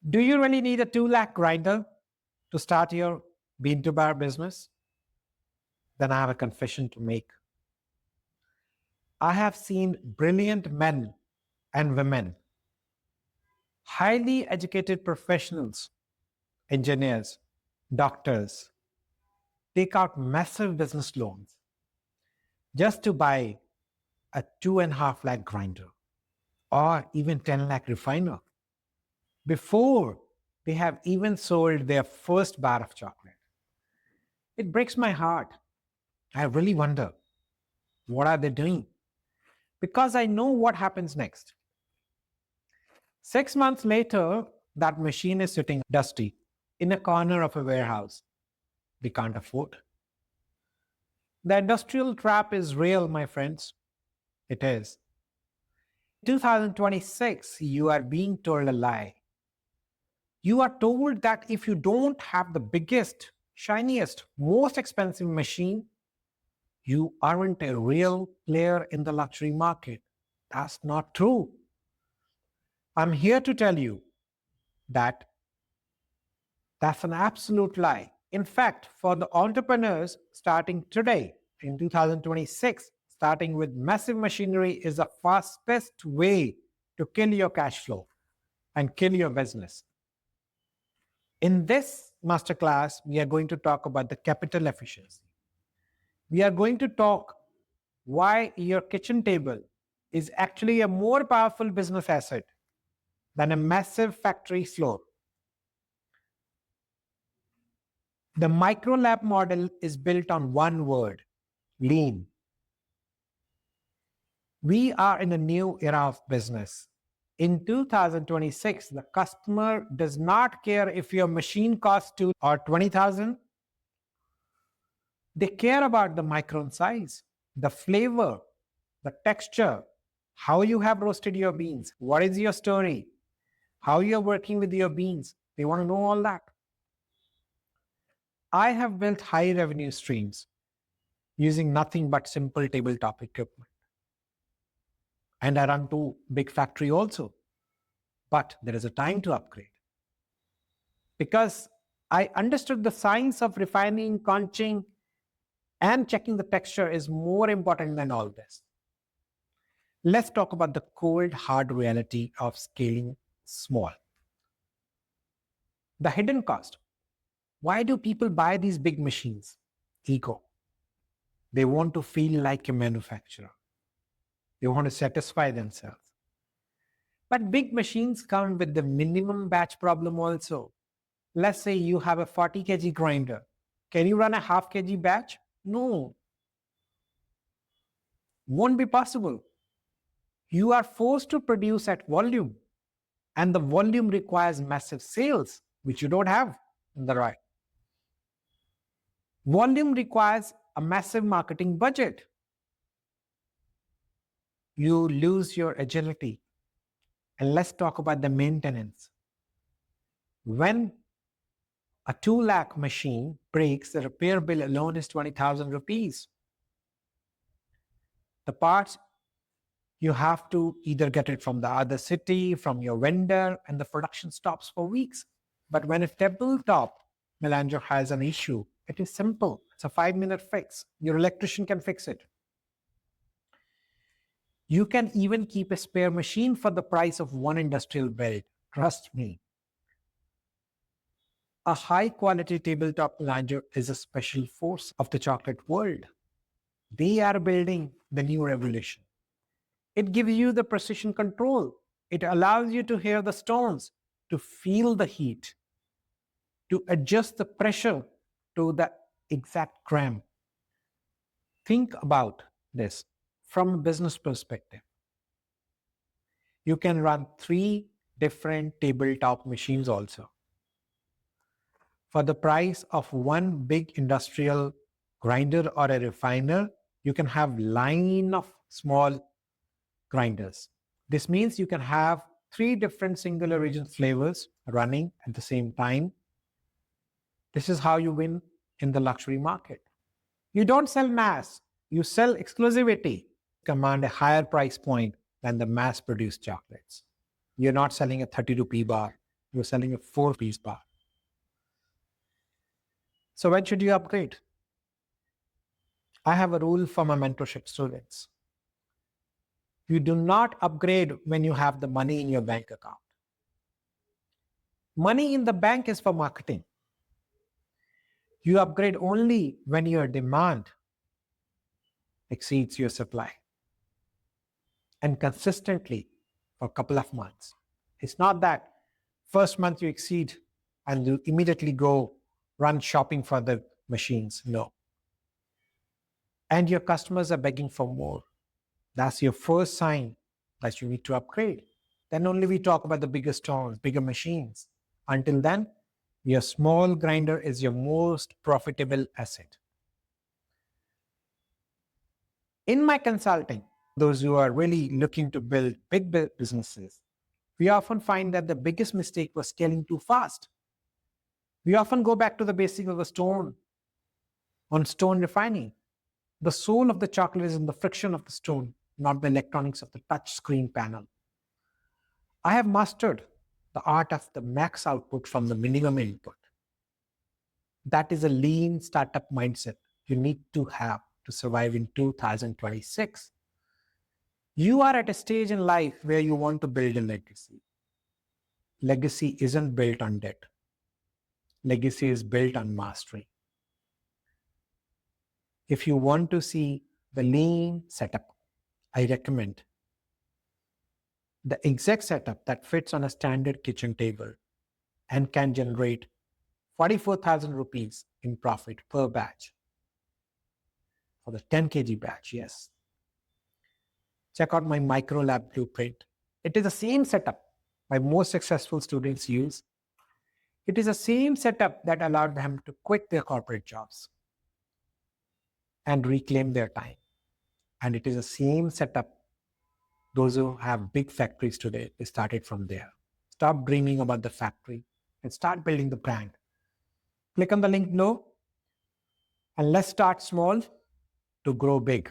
Do you really need a 2 lakh grinder to start your bean to bar business? Then I have a confession to make. I have seen brilliant men and women, highly educated professionals, engineers, doctors, take out massive business loans just to buy a 2.5 lakh grinder or even 10 lakh refiner before they have even sold their first bar of chocolate. It breaks my heart. I really wonder, what are they doing? Because I know what happens next. 6 months later, that machine is sitting dusty in a corner of a warehouse we can't afford. The industrial trap is real, my friends. It is. 2026, you are being told a lie. You are told that if you don't have the biggest, shiniest, most expensive machine, you aren't a real player in the luxury market. That's not true. I'm here to tell you that that's an absolute lie. In fact, for the entrepreneurs starting today in 2026, starting with massive machinery is the fastest way to kill your cash flow and kill your business. In this masterclass, we are going to talk about the capital efficiency. We are going to talk why your kitchen table is actually a more powerful business asset than a massive factory floor. The micro lab model is built on one word: lean. We are in a new era of business. In 2026, the customer does not care if your machine costs 2 or 20,000. They care about the micron size, the flavor, the texture, how you have roasted your beans, what is your story, how you're working with your beans. They want to know all that. I have built high revenue streams using nothing but simple tabletop equipment. And I run two big factory also. But there is a time to upgrade. Because I understood the science of refining, conching, and checking the texture is more important than all this. Let's talk about the cold, hard reality of scaling small. The hidden cost. Why do people buy these big machines? Ego. They want to feel like a manufacturer. They want to satisfy themselves. But big machines come with the minimum batch problem also. Let's say you have a 40 kg grinder. Can you run a half kg batch? No. Won't be possible. You are forced to produce at volume. And the volume requires massive sales, which you don't have in the right. Volume requires a massive marketing budget. You lose your agility. And let's talk about the maintenance. When a 2 lakh machine breaks, the repair bill alone is 20,000 rupees. The parts, you have to either get it from the other city, from your vendor, and the production stops for weeks. But when a tabletop melanger has an issue, it is simple. It's a 5-minute fix. Your electrician can fix it. You can even keep a spare machine for the price of one industrial build. Trust me. A high-quality tabletop melanger is a special force of the chocolate world. They are building the new revolution. It gives you the precision control. It allows you to hear the stones, to feel the heat, to adjust the pressure to the exact gram. Think about this from a business perspective. You can run 3 different tabletop machines also. For the price of one big industrial grinder or a refiner, you can have line of small grinders. This means you can have 3 different single origin flavors running at the same time. This is how you win in the luxury market. You don't sell mass, you sell exclusivity. Command a higher price point than the mass produced chocolates. You're not selling a 30 rupee bar. You're selling a 4-piece bar. So when should you upgrade? I have a rule for my mentorship students. You do not upgrade when you have the money in your bank account. Money in the bank is for marketing. You upgrade only when your demand exceeds your supply, and consistently for a couple of months. It's not that first month you exceed and you immediately go run shopping for the machines. No. And your customers are begging for more. That's your first sign that you need to upgrade. Then only we talk about the bigger stores, bigger machines. Until then, your small grinder is your most profitable asset. In my consulting, those who are really looking to build big businesses, we often find that the biggest mistake was scaling too fast. We often go back to the basic of the stone on stone refining. The soul of the chocolate is in the friction of the stone, not the electronics of the touch screen panel. I have mastered the art of the max output from the minimum input. That is a lean startup mindset you need to have to survive in 2026. You are at a stage in life where you want to build a legacy. Legacy isn't built on debt. Legacy is built on mastery. If you want to see the lean setup, I recommend the exact setup that fits on a standard kitchen table and can generate 44,000 rupees in profit per batch for the 10 kg batch. Yes. Check out my micro lab blueprint. It is the same setup my most successful students use. It is the same setup that allowed them to quit their corporate jobs and reclaim their time. And it is the same setup those who have big factories today, they started from there. Stop dreaming about the factory and start building the brand. Click on the link below and let's start small to grow big.